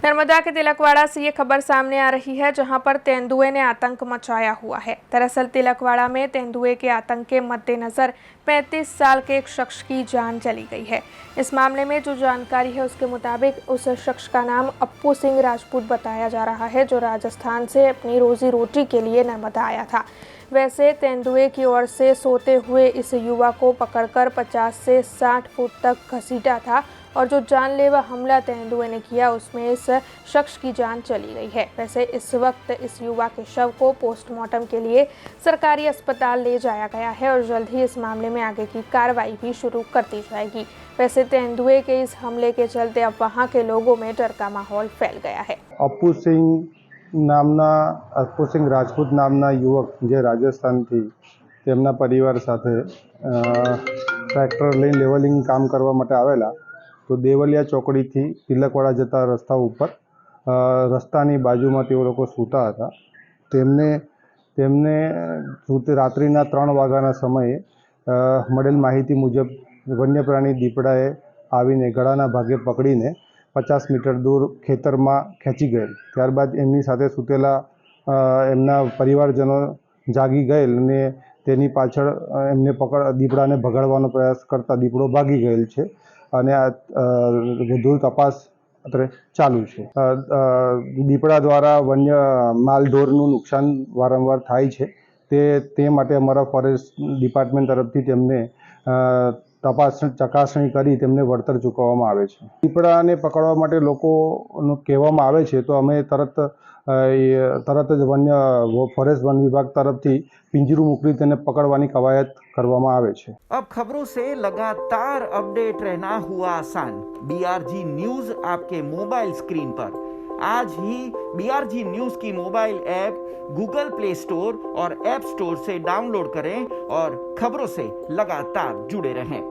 नर्मदा के तिलकवाड़ा से ये खबर सामने आ रही है, जहां पर तेंदुए ने आतंक मचाया हुआ है। दरअसल तिलकवाड़ा में तेंदुए के आतंक के मद्देनजर 35 साल के एक शख्स की जान चली गई है। इस मामले में जो जानकारी है उसके मुताबिक उस शख्स का नाम अप्पू सिंह राजपूत बताया जा रहा है, जो राजस्थान से अपनी रोजी रोटी के लिए नर्मदा आया था। वैसे तेंदुए की ओर से सोते हुए इस युवा को पकड़कर 50 से 60 फुट तक घसीटा था और जो जानलेवा हमला तेंदुए ने किया उसमें इस शख्स की जान चली गई है। वैसे इस वक्त इस युवा के शव को पोस्टमार्टम के लिए सरकारी अस्पताल ले जाया गया है और जल्द ही इस मामले में आगे की कार्रवाई भी शुरू कर दी जाएगी। वैसे तेंदुए के इस हमले के चलते अब वहां के लोगों में डर का माहौल फैल गया है। अप्पू सिंह राजपूत नामना युवक जे રાજસ્થાનથી તેમના પરિવાર સાથે ટ્રેક્ટર લઈને લેવલિંગ કામ કરવા માટે આવેલા, તો દેવલિયા ચોકડીથી તિલકવાડા જતા રસ્તા ઉપર રસ્તાની બાજુમાં તેઓ લોકો સૂતા હતા। તેમને રાત્રિના 3 વાગ્યાના સમયે મળેલ માહિતી મુજબ વન્યપ્રાણી દીપડાએ આવીને ગળાના ભાગે પકડીને 50 મીટર દૂર ખેતરમાં ખેંચી ગયેલ। ત્યારબાદ એમની સાથે સૂતેલા એમના પરિવારજનો જાગી ગયેલ અને તેની પાછળ એમને દીપડાને ભગાડવાનો પ્રયાસ કરતા દીપડો ભાગી ગયેલ છે અને વધુ તપાસ ચાલુ છે। દીપડા દ્વારા વન્ય માલઢોરનું નુકસાન વારંવાર થાય છે, તે માટે અમારા ફોરેસ્ટ ડિપાર્ટમેન્ટ તરફથી તેમને ચકાસણી કરી તેમને વળતર ચૂકવવામાં આવે છે। દીપડાને પકડવા માટે લોકોનું કહેવામાં આવે છે તો અમે તરત જ ફોરેસ્ટ वन विभाग तरफથી पिंजरू मोकली તેને પકડવાની કવાયત કરવામાં આવે છે। अब खबरों से लगातार अपडेट रहना हुआ आसान। BRG न्यूज आपके मोबाइल स्क्रीन पर। आज ही BRG न्यूज की mobile app Google play store और ऐप स्टोर से डाउनलोड करें और खबरों से लगातार जुड़े रहें।